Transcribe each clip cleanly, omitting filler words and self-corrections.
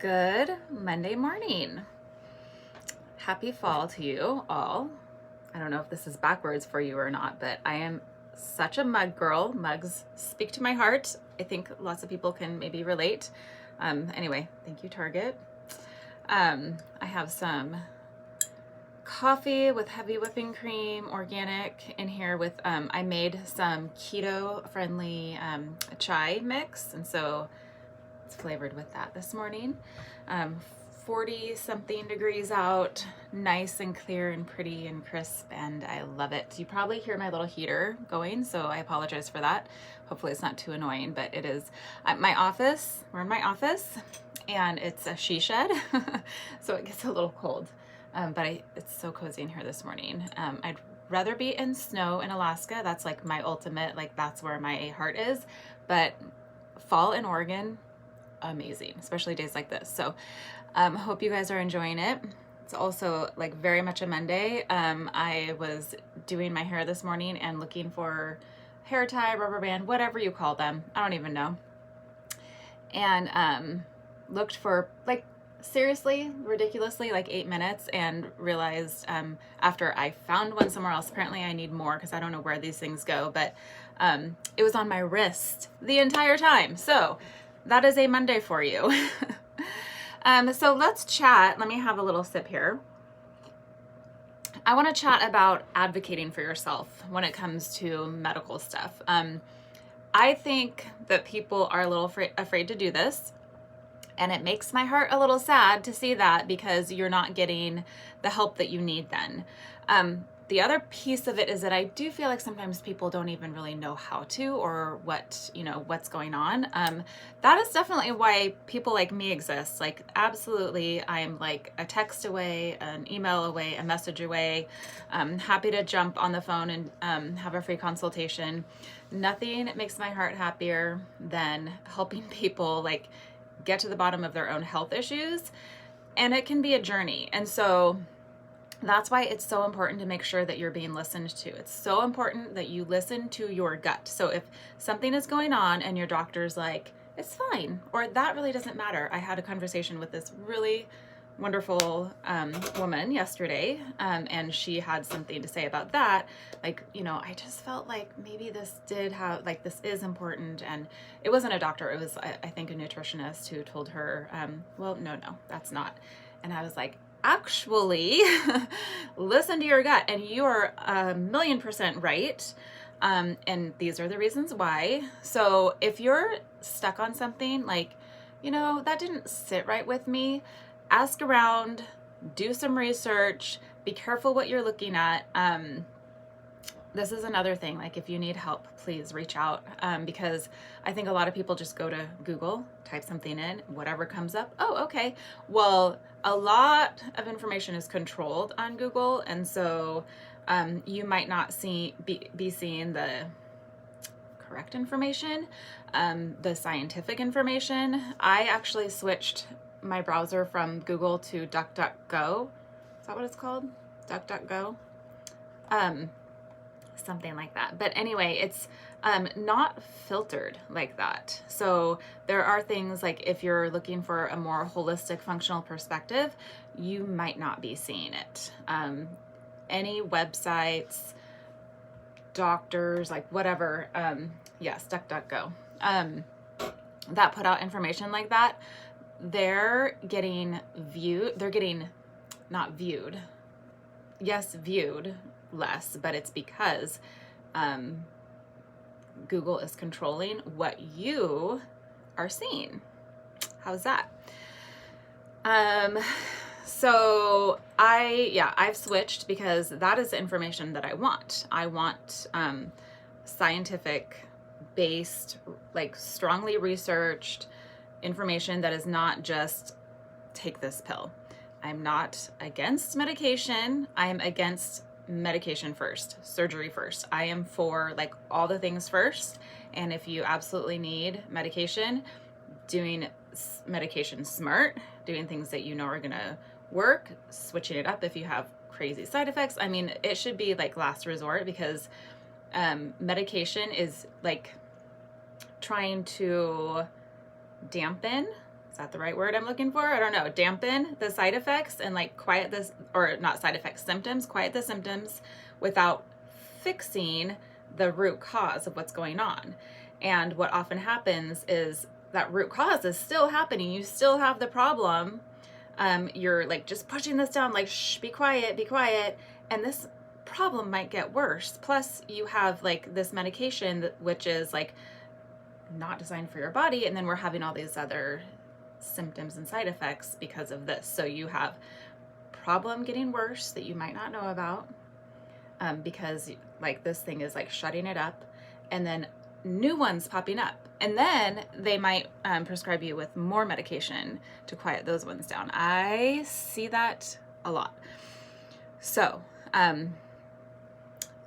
Good Monday morning. Happy fall to you all. I don't know if this is backwards for you or not, but I am such a mug girl. Mugs speak to my heart. I think lots of people can maybe relate. Anyway, thank you, Target. I have some coffee with heavy whipping cream, organic, in here with, I made some keto-friendly chai mix, and so it's flavored with that this morning. 40 something degrees out, nice and clear and pretty and crisp, and I love it. You probably hear my little heater going, so I apologize for that. Hopefully it's not too annoying, but it is my office. We're in my office and it's a she shed, so it gets a little cold. But it's so cozy in here this morning. I'd rather be in snow in Alaska. That's like my ultimate, like that's where my heart is. But fall in Oregon, amazing, especially days like this. So hope you guys are enjoying it. It's also like very much a Monday. I was doing my hair this morning and looking for hair tie, rubber band, whatever you call them. I don't even know. And looked for like seriously, ridiculously like 8 minutes and realized after I found one somewhere else, apparently I need more because I don't know where these things go, but it was on my wrist the entire time. So that is a Monday for you. So let's chat. Let me have a little sip here. I want to chat about advocating for yourself when it comes to medical stuff. I think that people are a little afraid to do this, and it makes my heart a little sad to see that because you're not getting the help that you need then. The other piece of it is that I do feel like sometimes people don't even really know how to or what's going on. That is definitely why people like me exist. Like, absolutely, I'm like a text away, an email away, a message away. I'm happy to jump on the phone and have a free consultation. Nothing makes my heart happier than helping people like get to the bottom of their own health issues. And it can be a journey. And so that's why it's so important to make sure that you're being listened to. It's so important that you listen to your gut. So if something is going on and your doctor's like, it's fine, or that really doesn't matter. I had a conversation with this really wonderful woman yesterday, and she had something to say about that. Like, I just felt like maybe this is important. And it wasn't a doctor. It was, I think, a nutritionist who told her, well, no, that's not. And I was like, actually, listen to your gut, and you are 1,000,000% right. And these are the reasons why. So if you're stuck on something like, that didn't sit right with me, ask around, do some research, be careful what you're looking at. This is another thing, like if you need help, please reach out, because I think a lot of people just go to Google, type something in, whatever comes up. Oh, okay. Well, a lot of information is controlled on Google, and so you might not be seeing the correct information, the scientific information. I actually switched my browser from Google to DuckDuckGo. Is that what it's called? DuckDuckGo? Something like that. But anyway, it's not filtered like that. So there are things like if you're looking for a more holistic functional perspective, you might not be seeing it. Any websites, doctors, like whatever, yes, DuckDuckGo, that put out information like that, they're getting not viewed, yes, viewed less, but it's because Google is controlling what you are seeing. How's that? So I've switched because that is the information that I want. I want scientific based, like strongly researched information that is not just take this pill. I'm not against medication. I'm against medication first, surgery first. I am for like all the things first. And if you absolutely need medication, doing medication smart, doing things that are going to work, switching it up if you have crazy side effects. I mean, it should be like last resort, because medication is like trying to dampen is that the right word I'm looking for? I don't know. Dampen the side effects and like quiet this, or not side effects, symptoms, quiet the symptoms without fixing the root cause of what's going on. And what often happens is that root cause is still happening. You still have the problem. You're like just pushing this down, like, shh, be quiet, be quiet. And this problem might get worse. Plus you have like this medication which is like not designed for your body. And then we're having all these other symptoms and side effects because of this. So you have problem getting worse that you might not know about, because like this thing is like shutting it up, and then new ones popping up, and then they might prescribe you with more medication to quiet those ones down. I see that a lot. So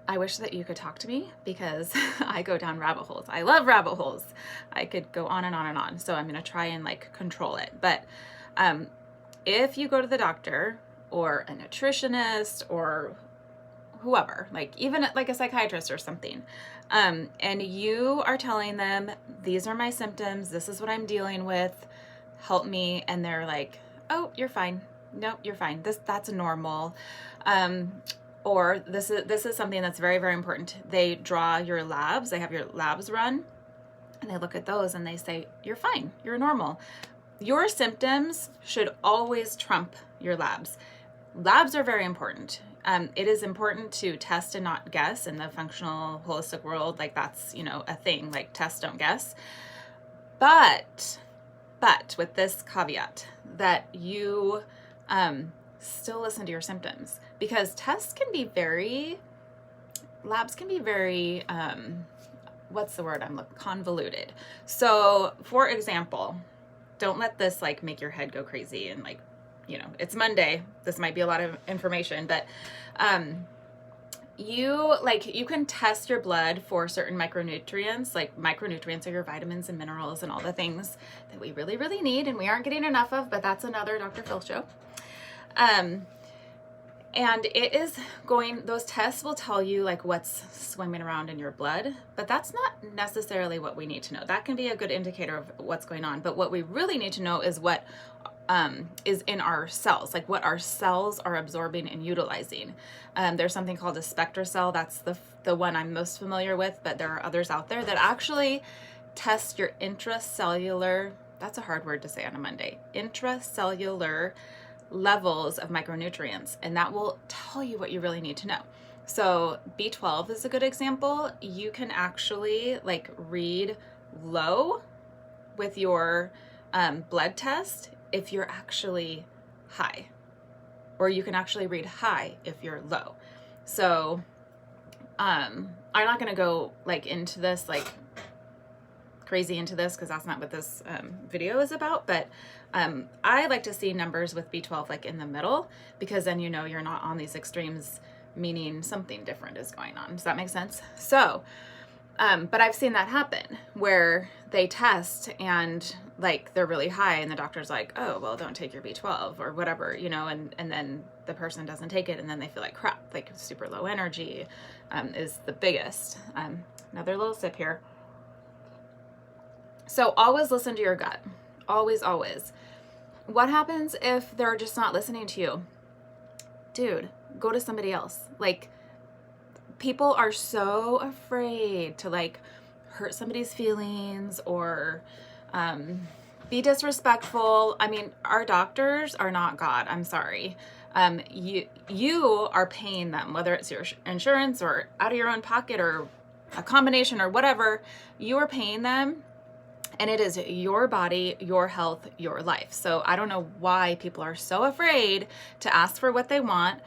I wish that you could talk to me, because I go down rabbit holes. I love rabbit holes. I could go on and on and on. So I'm going to try and like control it. But if you go to the doctor or a nutritionist or whoever, like even like a psychiatrist or something, and you are telling them, these are my symptoms, this is what I'm dealing with, help me, and they're like, oh, you're fine. Nope, you're fine. That's normal. Or this is something that's very, very important. They draw your labs, they have your labs run, and they look at those and they say, you're fine, you're normal. Your symptoms should always trump your labs. Labs are very important. It is important to test and not guess in the functional holistic world. Like that's, a thing, like test, don't guess. But with this caveat that you still listen to your symptoms, because labs can be very, what's the word I'm looking, convoluted. So for example, don't let this like make your head go crazy and like, it's Monday. This might be a lot of information, but you can test your blood for certain micronutrients. Like micronutrients are your vitamins and minerals and all the things that we really, really need and we aren't getting enough of, but that's another Dr. Phil show. And those tests will tell you like what's swimming around in your blood, but that's not necessarily what we need to know. That can be a good indicator of what's going on. But what we really need to know is what is in our cells, like what our cells are absorbing and utilizing. There's something called a Spectra cell. That's the one I'm most familiar with, but there are others out there that actually test your intracellular, that's a hard word to say on a Monday, intracellular levels of micronutrients, and that will tell you what you really need to know. So B12 is a good example. You can actually like read low with your blood test if you're actually high, or you can actually read high if you're low. So I'm not going to go like into this, like crazy into this, because that's not what this video is about, but I like to see numbers with B12 like in the middle, because then you're not on these extremes, meaning something different is going on. Does that make sense? So but I've seen that happen where they test and like they're really high and the doctor's like, oh, well, don't take your B12 or whatever, and then the person doesn't take it and then they feel like crap, like super low energy is the biggest. Another little sip here. So always listen to your gut. Always, always. What happens if they're just not listening to you? Dude, go to somebody else. Like, people are so afraid to like hurt somebody's feelings or be disrespectful. I mean, our doctors are not God. I'm sorry. You are paying them, whether it's your insurance or out of your own pocket or a combination or whatever, you are paying them. And it is your body, your health, your life. So I don't know why people are so afraid to ask for what they want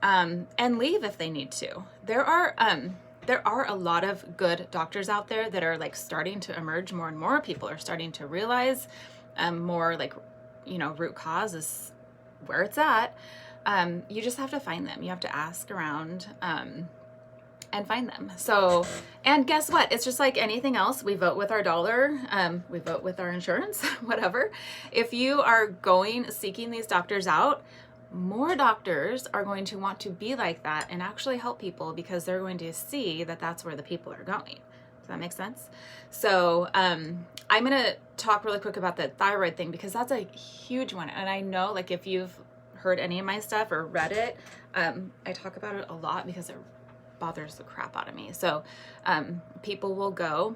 and leave if they need to. There are a lot of good doctors out there that are like starting to emerge more and more. People are starting to realize more like, root cause is where it's at. You just have to find them. You have to ask around and find them. So, and guess what? It's just like anything else. We vote with our dollar. We vote with our insurance, whatever. If you are seeking these doctors out, more doctors are going to want to be like that and actually help people because they're going to see that that's where the people are going. Does that makes sense? So I'm going to talk really quick about the thyroid thing because that's a huge one. And I know, like, if you've heard any of my stuff or read it, I talk about it a lot because it bothers the crap out of me. So people will go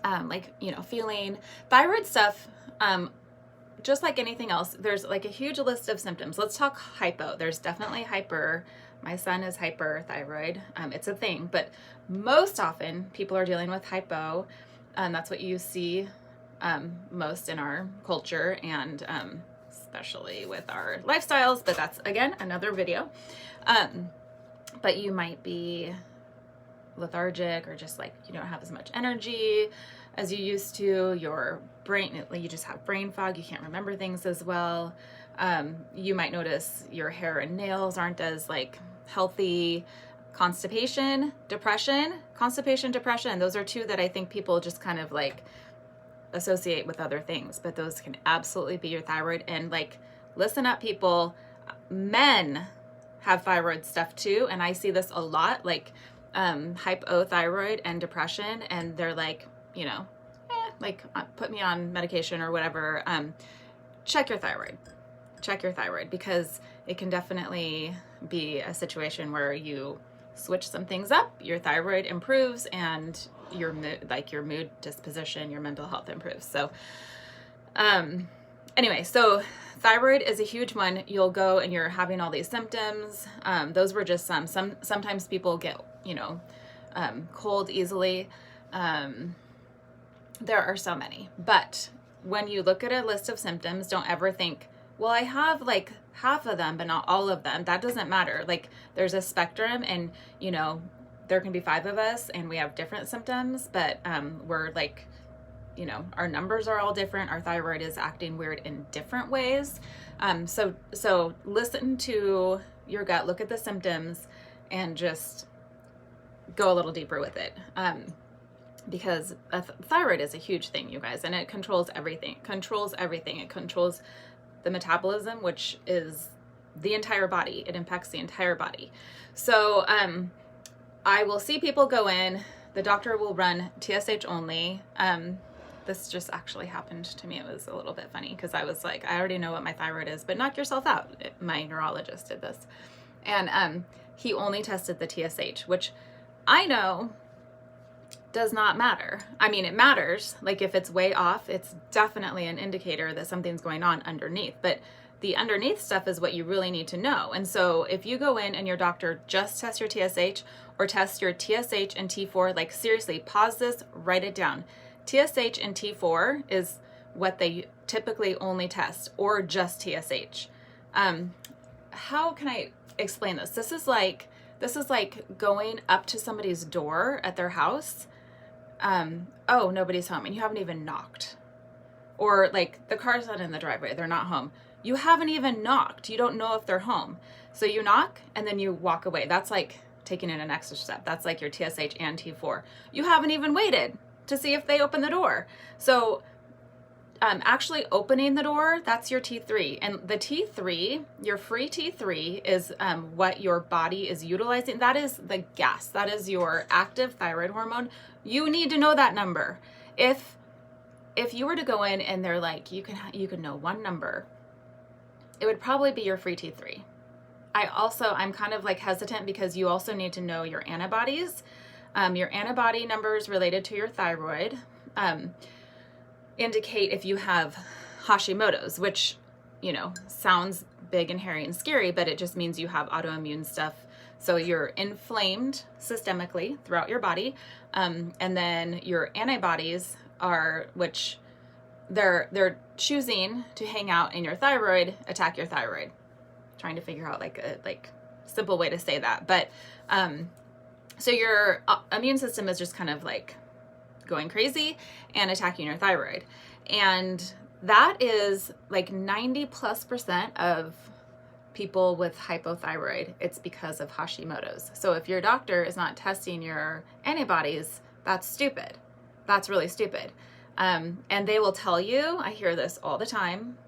like, you know, feeling thyroid stuff, just like anything else, there's like a huge list of symptoms. Let's talk hypo. There's definitely hyper. My son is hyperthyroid. It's a thing, but most often people are dealing with hypo. That's what you see most in our culture, and especially with our lifestyles, but that's, again, another video. But you might be lethargic, or just like you don't have as much energy as you used to. Your brain, you just have brain fog. You can't remember things as well. You might notice your hair and nails aren't as like healthy. Constipation, depression. Those are two that I think people just kind of like associate with other things, but those can absolutely be your thyroid. And like, listen up, people, men have thyroid stuff too. And I see this a lot, like hypothyroid and depression. And they're like, you know, like put me on medication or whatever. Check your thyroid, because it can definitely be a situation where you switch some things up, your thyroid improves, and your mood, disposition, your mental health improves. So anyway, so thyroid is a huge one. You'll go and you're having all these symptoms. Those were just some. Sometimes people get, you know, cold easily. There are so many. But when you look at a list of symptoms, don't ever think, well, I have like half of them, but not all of them. That doesn't matter. Like, there's a spectrum, and, you know, there can be 5 of us and we have different symptoms, but we're like, you know, our numbers are all different. Our thyroid is acting weird in different ways. So listen to your gut, look at the symptoms, and just go a little deeper with it. Because thyroid is a huge thing, you guys, and it controls everything. It controls the metabolism, which is the entire body. It impacts the entire body. So I will see people go in, the doctor will run TSH only. This just actually happened to me. It was a little bit funny because I was like, I already know what my thyroid is, but knock yourself out. My neurologist did this. And he only tested the TSH, which I know does not matter. I mean, it matters. Like, if it's way off, it's definitely an indicator that something's going on underneath. But the underneath stuff is what you really need to know. And so if you go in and your doctor just tests your TSH, or tests your TSH and T4, like, seriously, pause this, write it down. TSH and T4 is what they typically only test, or just TSH. How can I explain this? This is like going up to somebody's door at their house. Oh, nobody's home, and you haven't even knocked. Or like, the car's not in the driveway, they're not home. You haven't even knocked. You don't know if they're home. So you knock and then you walk away. That's like taking in an extra step. That's like your TSH and T4. You haven't even waited to see if they open the door. So actually opening the door, that's your T3. And the T3, your free T3, is what your body is utilizing. That is the gas. That is your active thyroid hormone. You need to know that number. If you were to go in and they're like, you can know one number, it would probably be your free T3. I'm kind of like hesitant because you also need to know your antibodies. Your antibody numbers related to your thyroid indicate if you have Hashimoto's, which, you know, sounds big and hairy and scary, but it just means you have autoimmune stuff. So you're inflamed systemically throughout your body. And then your antibodies are, which they're choosing to hang out in your thyroid, attack your thyroid. Trying to figure out like a simple way to say that. But so your immune system is just kind of like going crazy and attacking your thyroid. And that is like 90+% of people with hypothyroid. It's because of Hashimoto's. So if your doctor is not testing your antibodies, that's stupid. That's really stupid. And they will tell you, I hear this all the time,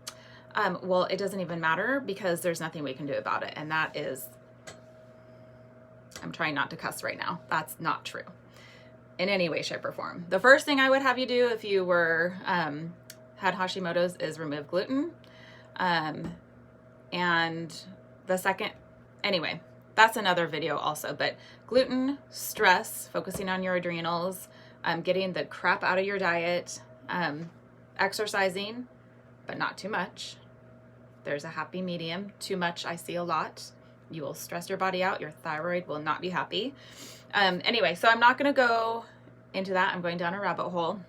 well, it doesn't even matter because there's nothing we can do about it. And that is, I'm trying not to cuss right now. That's not true. in any way, shape, or form. The first thing I would have you do if you were had Hashimoto's is remove gluten. And the second, anyway, that's another video also, but gluten, stress, focusing on your adrenals, getting the crap out of your diet, exercising, but not too much. There's a happy medium. Too much, I see a lot. You will stress your body out. Your thyroid will not be happy. Anyway, so I'm not going to go into that. I'm going down a rabbit hole.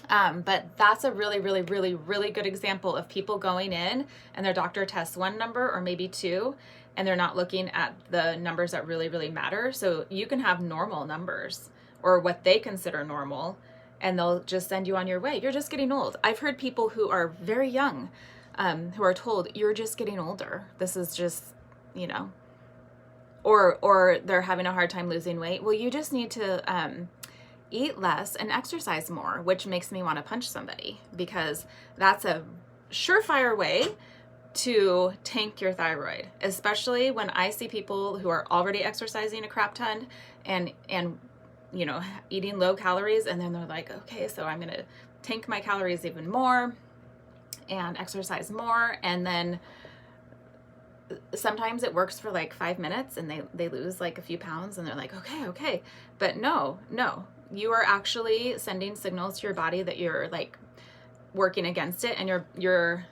But that's a really, really, really, really good example of people going in and their doctor tests one number or maybe two, and they're not looking at the numbers that really, really matter. So you can have normal numbers or what they consider normal, and they'll just send you on your way. You're just getting old. I've heard people who are very young, who are told, you're just getting older. This is just, you know, or they're having a hard time losing weight. Well, you just need to eat less and exercise more, which makes me want to punch somebody, because that's a surefire way to tank your thyroid, especially when I see people who are already exercising a crap ton and you know, eating low calories, and then they're like, okay, so I'm going to tank my calories even more and exercise more, and then sometimes it works for like 5 minutes and they lose like a few pounds and they're like, okay. But no, you are actually sending signals to your body that you're like working against it, and your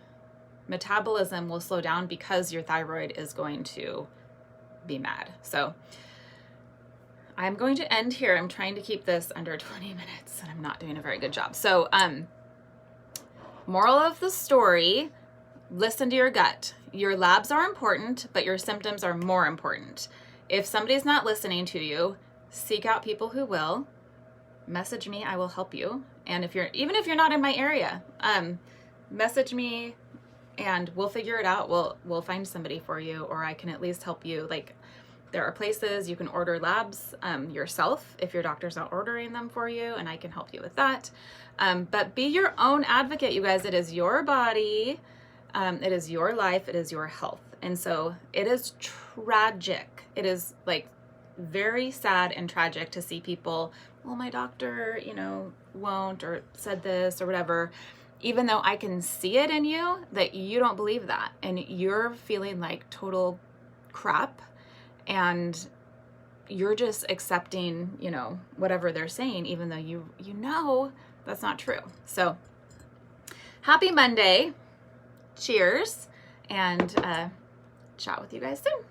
metabolism will slow down because your thyroid is going to be mad. So I'm going to end here. I'm trying to keep this under 20 minutes and I'm not doing a very good job. So, moral of the story, listen to your gut. Your labs are important, but your symptoms are more important. If somebody's not listening to you, seek out people who will. Message me, I will help you. And even if you're not in my area, message me and we'll figure it out. We'll find somebody for you, or I can at least help you. Like, there are places you can order labs yourself if your doctor's not ordering them for you, and I can help you with that. But be your own advocate, you guys. It is your body. It is your life. It is your health. And so it is tragic. It is like very sad and tragic to see people, well, my doctor, you know, won't, or said this or whatever, even though I can see it in you that you don't believe that, and you're feeling like total crap, and you're just accepting, you know, whatever they're saying, even though you know that's not true. So happy Monday. Cheers, and chat with you guys soon.